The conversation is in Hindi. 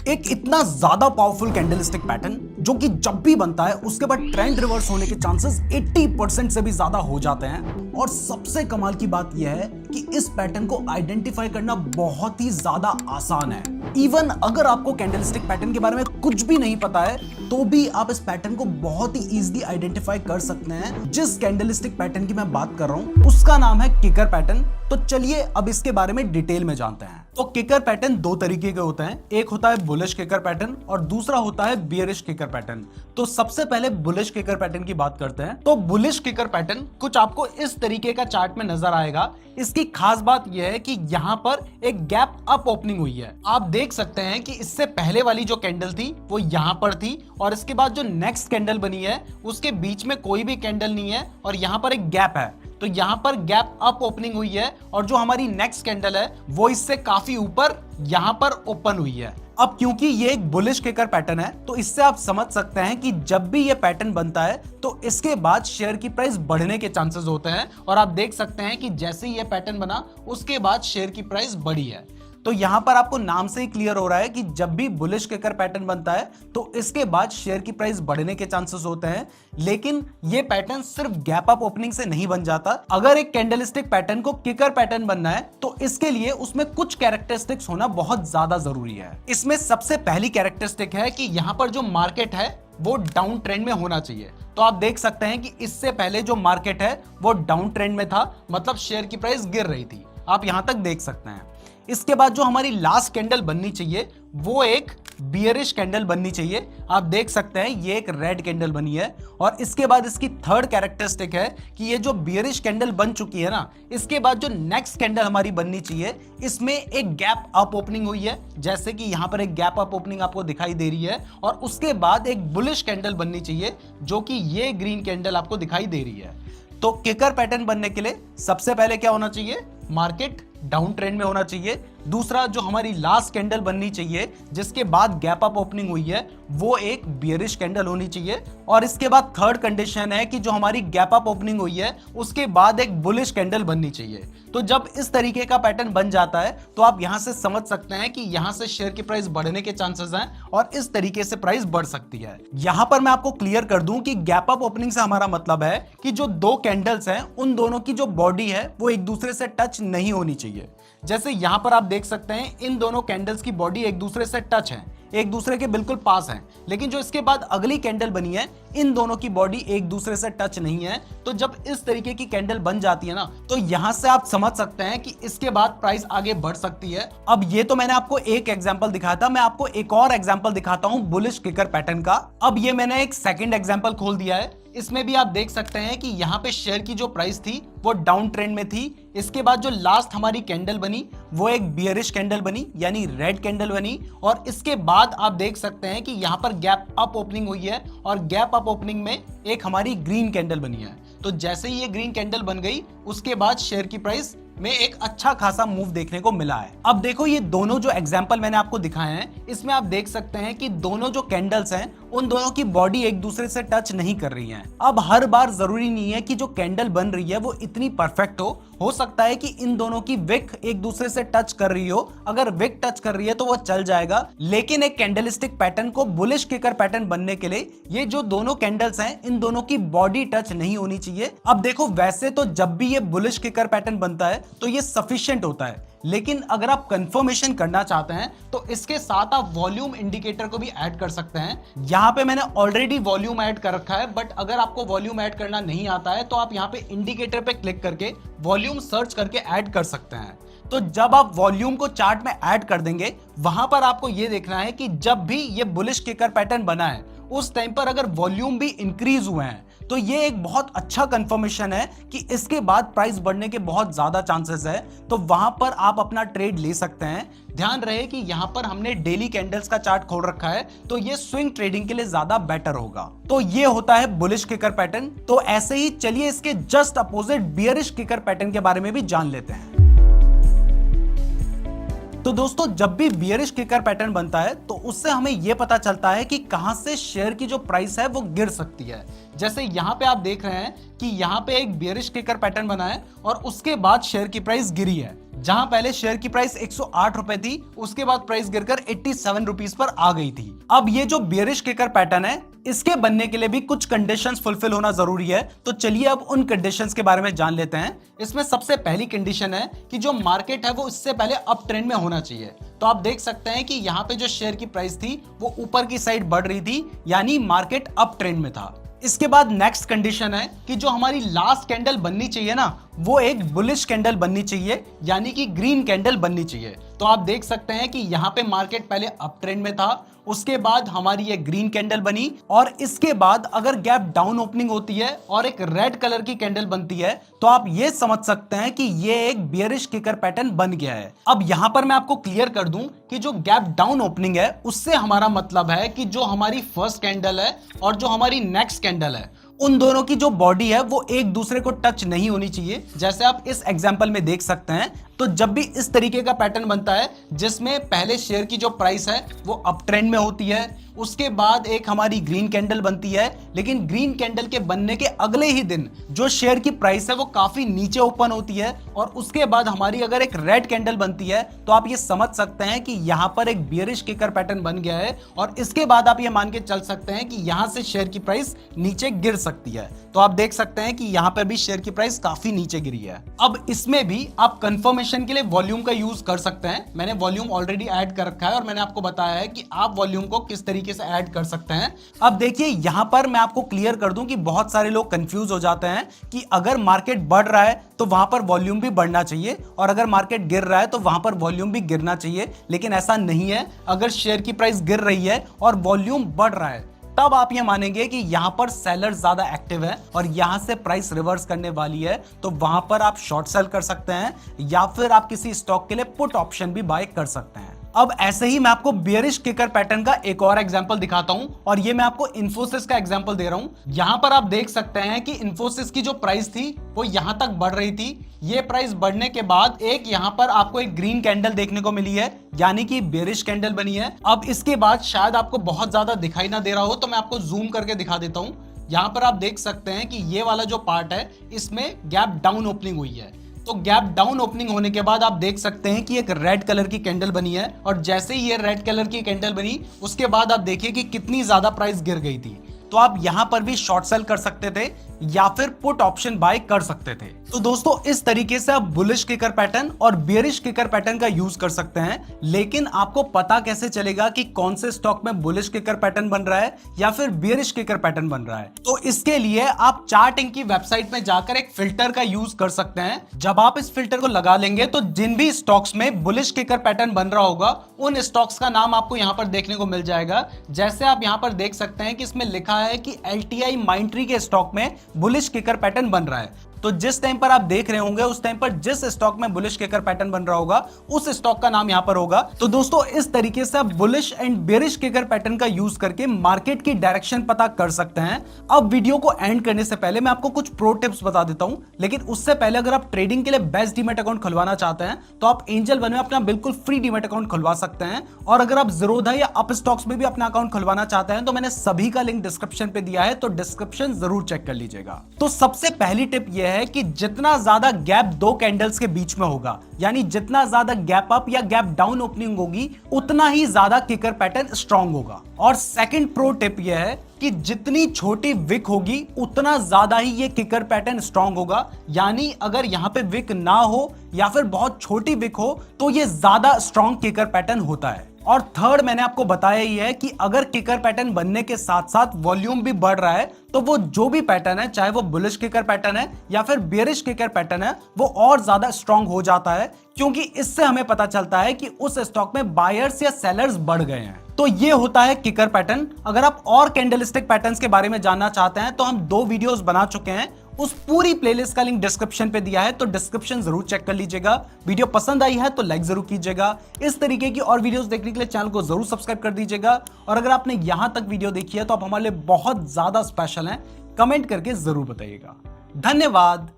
एक इतना ज्यादा पावरफुल कैंडलस्टिक पैटर्न जो कि जब भी बनता है उसके बाद ट्रेंड रिवर्स होने के चांसेस 80% से भी ज्यादा हो जाते हैं। और सबसे कमाल की बात यह है कि इस पैटर्न को आइडेंटिफाई करना बहुत ही ज्यादा आसान है। इवन अगर आपको कैंडलस्टिक पैटर्न के बारे में कुछ भी नहीं पता है तो भी आप इस पैटर्न को बहुत ही इजीली आइडेंटिफाई कर सकते हैं। जिस कैंडलस्टिक पैटर्न की मैं बात कर रहा हूं उसका नाम है किकर पैटर्न। तो चलिए अब इसके बारे में डिटेल में जानते हैं। तो किकर पैटर्न दो तरीके के होते हैं, एक होता है बुलिश किकर पैटर्न और दूसरा होता है बियरिश किकर पैटर्न। तो सबसे पहले बुलिश किकर पैटर्न की बात करते हैं। तो बुलिश किकर पैटर्न कुछ आपको इस तरीके का चार्ट में नजर आएगा। इसकी खास बात यह है कि यहां पर एक गैप अप ओपनिंग हुई है। आप देख सकते हैं कि इससे पहले वाली जो कैंडल थी वो यहां पर थी और इसके बाद जो नेक्स्ट कैंडल बनी है उसके बीच में कोई भी कैंडल नहीं है और यहां पर एक गैप है। तो यहां पर गैप अप ओपनिंग हुई है और जो हमारी नेक्स्ट कैंडल है वो इससे काफी ऊपर यहां पर ओपन हुई है। अब क्योंकि ये एक बुलिश किकर पैटर्न है तो इससे आप समझ सकते हैं कि जब भी ये पैटर्न बनता है तो इसके बाद शेयर की प्राइस बढ़ने के चांसेस होते हैं। और आप देख सकते हैं कि जैसे ही ये पैटर्न बना उसके बाद शेयर की प्राइस बढ़ी है। तो यहां पर आपको नाम से ही क्लियर हो रहा है कि जब भी बुलिश किकर पैटर्न बनता है तो इसके बाद शेयर की प्राइस बढ़ने के चांसेस होते हैं। लेकिन ये पैटर्न सिर्फ गैप अप ओपनिंग से नहीं बन जाता। अगर एक कैंडलस्टिक पैटर्न को किकर पैटर्न बनना है तो इसके लिए उसमें कुछ कैरेक्टरिस्टिक्स होना बहुत ज्यादा जरूरी है। इसमें सबसे पहली कैरेक्टरिस्टिक है कि यहां पर जो मार्केट है वो डाउन ट्रेंड में होना चाहिए। तो आप देख सकते हैं कि इससे पहले जो मार्केट है वो डाउन ट्रेंड में था, मतलब शेयर की प्राइस गिर रही थी। आप यहां तक देख सकते हैं। इसके बाद जो हमारी लास्ट कैंडल बननी चाहिए वो एक बियरिश कैंडल बननी चाहिए। आप देख सकते हैं ये एक रेड कैंडल बनी है। और इसके बाद इसकी थर्ड कैरेक्टरिस्टिक है कि ये जो बियरिश कैंडल बन चुकी है ना, इसके बाद जो नेक्स्ट कैंडल हमारी बननी चाहिए इसमें एक गैप अप ओपनिंग हुई है, जैसे कि यहां पर एक गैप अप ओपनिंग आपको दिखाई दे रही है। और उसके बाद एक बुलिश कैंडल बननी चाहिए जो कि ये ग्रीन कैंडल आपको दिखाई दे रही है। तो किकर पैटर्न बनने के लिए सबसे पहले क्या होना चाहिए, मार्केट डाउन ट्रेंड में होना चाहिए। दूसरा जो हमारी लास्ट कैंडल बननी चाहिए जिसके बाद गैप अप ओपनिंग हुई है वो एक बियरिश कैंडल होनी चाहिए। और इसके बाद थर्ड कंडीशन है कि जो हमारी गैप अप ओपनिंग हुई है उसके बाद एक बुलिश कैंडल बननी चाहिए। तो जब इस तरीके का पैटर्न बन जाता है तो आप यहां से समझ सकते हैं कि यहां से शेयर की प्राइस बढ़ने के चांसेस हैं और इस तरीके से प्राइस बढ़ सकती है। यहां पर मैं आपको क्लियर कर दूं कि गैप अप ओपनिंग से हमारा मतलब है कि जो दो कैंडल्स हैं उन दोनों की जो बॉडी है वो एक दूसरे से टच नहीं होनी चाहिए। जैसे यहां पर आप देख सकते हैं इन दोनों कैंडल्स की बॉडी एक दूसरे से टच है, एक दूसरे के बिल्कुल पास है। लेकिन जो इसके बाद अगली कैंडल बनी है इन दोनों की बॉडी एक दूसरे से टच नहीं है। तो जब इस तरीके की कैंडल बन जाती है ना तो यहां से आप समझ सकते हैं कि इसके बाद प्राइस आगे बढ़ सकती है। अब ये तो मैंने आपको एक एग्जांपल दिखाया था, मैं आपको एक और एग्जांपल दिखाता हूं बुलिश किकर पैटर्न का। अब ये मैंने एक सेकंड एग्जांपल खोल दिया है। इसमें भी आप देख सकते हैं कि यहां पे शेयर की जो प्राइस थी वो डाउन ट्रेंड में थी। इसके बाद जो लास्ट हमारी कैंडल बनी वो एक बियरिश कैंडल बनी, यानी रेड कैंडल बनी। और इसके बाद आप देख सकते हैं कि यहां पर गैप अप ओपनिंग हुई है और गैप अप ओपनिंग में एक हमारी ग्रीन कैंडल बनी है। तो जैसे ही ये ग्रीन कैंडल बन गई उसके बाद शेयर की प्राइस में एक अच्छा खासा मूव देखने को मिला है। अब देखो ये दोनों जो एग्जांपल मैंने आपको दिखाए हैं इसमें आप देख सकते हैं कि दोनों जो कैंडल्स हैं उन दोनों की बॉडी एक दूसरे से टच नहीं कर रही हैं। अब हर बार जरूरी नहीं है कि जो कैंडल बन रही है वो इतनी परफेक्ट हो सकता है कि इन दोनों की विक एक दूसरे से टच कर रही हो। अगर विक टच कर रही है तो वो चल जाएगा। लेकिन एक कैंडलस्टिक पैटर्न को बुलिश किकर पैटर्न बनने के लिए ये जो दोनों कैंडल्स हैं इन दोनों की बॉडी टच नहीं होनी चाहिए। अब देखो वैसे तो जब भी ये बुलिश किकर पैटर्न बनता है तो ये सफिशिएंट होता है, लेकिन अगर आप कंफर्मेशन करना चाहते हैं तो इसके साथ आप वॉल्यूम इंडिकेटर को भी ऐड कर सकते हैं। यहां पे मैंने ऑलरेडी वॉल्यूम ऐड कर रखा है, बट अगर आपको वॉल्यूम ऐड करना नहीं आता है तो आप यहां पे इंडिकेटर पे क्लिक करके वॉल्यूम सर्च करके ऐड कर सकते हैं। तो जब आप वॉल्यूम को चार्ट में ऐड कर देंगे वहां पर आपको यह देखना है कि जब भी ये बुलिश किकर पैटर्न बना है उस टाइम पर अगर वॉल्यूम भी इंक्रीज हुए हैं तो ये एक बहुत अच्छा कंफर्मेशन है कि इसके बाद प्राइस बढ़ने के बहुत ज्यादा चांसेस है। तो वहां पर आप अपना ट्रेड ले सकते हैं। ध्यान रहे कि यहां पर हमने डेली कैंडल्स का चार्ट खोल रखा है तो ये स्विंग ट्रेडिंग के लिए ज्यादा बेटर होगा। तो ये होता है बुलिश किकर पैटर्न। तो ऐसे ही चलिए इसके just opposite bearish kicker pattern के बारे में भी जान लेते हैं। तो दोस्तों जब भी बियरिश किकर पैटर्न बनता है तो उससे हमें यह पता चलता है कि कहां से शेयर की जो प्राइस है वो गिर सकती है। जैसे यहां पे आप देख रहे हैं कि यहां पे एक बियरिश किकर पैटर्न बना है और उसके बाद शेयर की प्राइस गिरी है। जहां पहले शेयर की प्राइस 108 रुपए थी, उसके बाद प्राइस गिरकर 87 रुपीस पर आ गई थी। अब ये जो बियरिश किकर पैटर्न है, इसके बनने के लिए भी कुछ कंडीशंस फुलफिल होना जरूरी है। तो चलिए अब उन कंडीशंस के बारे में जान लेते हैं। इसमें सबसे पहली कंडीशन है कि जो मार्केट है वो इससे पहले अप ट्रेंड में होना चाहिए। तो आप देख सकते हैं कि यहाँ पे जो शेयर की प्राइस थी वो ऊपर की साइड बढ़ रही थी, यानी मार्केट अप ट्रेंड में था। इसके बाद नेक्स्ट कंडीशन है कि जो हमारी लास्ट कैंडल बननी चाहिए ना, वो एक बुलिश कैंडल बननी चाहिए, यानी कि ग्रीन कैंडल बननी चाहिए। तो आप देख सकते हैं कि यहाँ पे मार्केट पहले अप ट्रेंड में था, उसके बाद हमारी ये ग्रीन कैंडल बनी, और इसके बाद अगर गैप डाउन ओपनिंग होती है और एक रेड कलर की कैंडल बनती है, तो आप ये समझ सकते हैं कि ये एक बियरिश किकर पैटर्न बन गया है। अब यहां पर मैं आपको क्लियर कर दूं कि जो गैप डाउन ओपनिंग है, उससे हमारा मतलब है कि जो हमारी फर्स्ट कैंडल है और जो हमारी नेक्स्ट कैंडल है, उन दोनों की जो बॉडी है वो एक दूसरे को टच नहीं होनी चाहिए। जैसे आप इस एग्जांपल में देख सकते हैं, तो जब भी इस तरीके का पैटर्न बनता है जिसमें पहले शेयर की जो प्राइस है वो अप ट्रेंड में होती है, उसके बाद एक हमारी ग्रीन कैंडल बनती है, लेकिन ग्रीन कैंडल के बनने के अगले ही दिन जो शेयर की प्राइस है वो काफी नीचे ओपन होती है, और उसके बाद हमारी अगर एक रेड कैंडल बनती है, तो आप ये समझ सकते हैं कि यहां पर एक बियरिश किकर पैटर्न बन गया है। और इसके बाद आप ये मान के चल सकते हैं कि यहां से शेयर की प्राइस नीचे गिर सकती है। तो आप देख सकते हैं कि यहां पर भी शेयर की प्राइस काफी नीचे गिरी है। अब इसमें भी आप कंफर्मेशन के लिए वॉल्यूम का यूज कर सकते हैं। मैंने वॉल्यूम ऑलरेडी ऐड कर रखा है और मैंने आपको बताया है कि आप वॉल्यूम को किस तरीके से ऐड कर सकते हैं। अब देखिए, यहां पर मैं आपको क्लियर कर दूं कि बहुत सारे लोग कंफ्यूज हो जाते हैं कि अगर मार्केट बढ़ रहा है तो वहां पर वॉल्यूम भी बढ़ना चाहिए, और अगर मार्केट गिर रहा है तो वहां पर वॉल्यूम भी गिरना चाहिए। लेकिन ऐसा नहीं है। अगर शेयर की प्राइस गिर रही है और वॉल्यूम बढ़ रहा है, तब आप ये मानेंगे कि यहां पर सेलर ज्यादा एक्टिव है और यहां से प्राइस रिवर्स करने वाली है। तो वहां पर आप शॉर्ट सेल कर सकते हैं, या फिर आप किसी स्टॉक के लिए पुट ऑप्शन भी बाय कर सकते हैं। अब ऐसे ही मैं आपको बियरिश किकर पैटर्न का एक और एग्जांपल दिखाता हूं, और ये मैं आपको इन्फोसिस का एग्जांपल दे रहा हूं। यहां पर आप देख सकते हैं कि इन्फोसिस की जो प्राइस थी वो यहां तक बढ़ रही थी। ये प्राइस बढ़ने के बाद एक यहां पर आपको एक ग्रीन कैंडल देखने को मिली है, यानी कि बियरिश कैंडल बनी है। अब इसके बाद शायद आपको बहुत ज्यादा दिखाई ना दे रहा हो, तो मैं आपको जूम करके दिखा देता हूं। यहां पर आप देख सकते हैं कि ये वाला जो पार्ट है, इसमें गैप डाउन ओपनिंग हुई है। तो गैप डाउन ओपनिंग होने के बाद आप देख सकते हैं कि एक रेड कलर की कैंडल बनी है, और जैसे ही ये रेड कलर की कैंडल बनी, उसके बाद आप देखिए कि कितनी ज्यादा प्राइस गिर गई थी। तो आप यहां पर भी शॉर्ट सेल कर सकते थे या फिर पुट ऑप्शन बाय कर सकते थे। तो दोस्तों, इस तरीके से आप बुलिश किकर पैटर्न और बियरिश किकर पैटर्न का यूज कर सकते हैं। लेकिन आपको पता कैसे चलेगा कि कौन से स्टॉक में बुलिश किकर पैटर्न बन रहा है या फिर बियरिश किकर पैटर्न बन रहा है? तो इसके लिए आप चार्टिंग की वेबसाइट में जाकर एक फिल्टर का यूज कर सकते हैं। जब आप इस फिल्टर को लगा लेंगे, तो जिन भी स्टॉक्स में बुलिश किकर पैटर्न बन रहा होगा, उन स्टॉक्स का नाम आपको यहां पर देखने को मिल जाएगा। जैसे आप यहां पर देख सकते हैं कि इसमें लिखा है कि LTI माइंडट्री के स्टॉक में बुलिश किकर पैटर्न बन रहा है। तो जिस टाइम पर आप देख रहे होंगे, उस टाइम पर जिस स्टॉक में बुलिश किकर पैटर्न बन रहा होगा, उस स्टॉक का नाम यहां पर होगा। तो दोस्तों, इस तरीके से आप bullish and bearish kicker pattern का यूज करके मार्केट की डायरेक्शन पता कर सकते हैं। अब वीडियो को एंड करने से पहले मैं आपको कुछ प्रो टिप्स बता देता हूं, लेकिन उससे पहले अगर आप ट्रेडिंग के लिए बेस्ट डीमैट अकाउंट खुलवाना चाहते हैं, तो आप एंजल वन में अपना बिल्कुल फ्री डीमैट अकाउंट खुलवा सकते हैं। और अगर आप ज़ीरोधा या अप स्टॉक्स में भी अपना अकाउंट खुलवाना चाहते हैं, तो मैंने सभी का लिंक डिस्क्रिप्शन पे दिया है, तो डिस्क्रिप्शन जरूर चेक कर लीजिएगा। तो सबसे पहली टिप यह है कि जितना ज्यादा गैप दो कैंडल्स के बीच में होगा, यानी जितना ज्यादा गैप अप या गैप डाउन ओपनिंग होगी, उतना ही ज्यादा किकर पैटर्न स्ट्रांग होगा। और सेकंड प्रो टिप यह है कि जितनी छोटी विक होगी, उतना ज्यादा ही ये किकर पैटर्न स्ट्रांग होगा। यानी अगर यहां पे विक ना हो या फिर बहुत छोटी विक हो, तो ये ज्यादा स्ट्रांग किकर पैटर्न होता है। और थर्ड, मैंने आपको बताया ही है कि अगर किकर पैटर्न बनने के साथ साथ वॉल्यूम भी बढ़ रहा है, तो वो जो भी पैटर्न है, चाहे वो बुलिश किकर पैटर्न है या फिर बेरिश किकर पैटर्न है, वो और ज्यादा स्ट्रांग हो जाता है, क्योंकि इससे हमें पता चलता है कि उस स्टॉक में बायर्स या सेलर्स बढ़ गए हैं। तो ये होता है किकर पैटर्न। अगर आप और कैंडलस्टिक पैटर्न्स के बारे में जानना चाहते हैं, तो हम 2 वीडियोस बना चुके हैं, उस पूरी प्लेलिस्ट का लिंक डिस्क्रिप्शन पे दिया है, तो डिस्क्रिप्शन जरूर चेक कर लीजिएगा। वीडियो पसंद आई है तो लाइक जरूर कीजिएगा। इस तरीके की और वीडियोस देखने के लिए चैनल को जरूर सब्सक्राइब कर दीजिएगा। और अगर आपने यहां तक वीडियो देखी है, तो आप हमारे लिए बहुत ज्यादा स्पेशल हैं, कमेंट करके जरूर बताइएगा। धन्यवाद।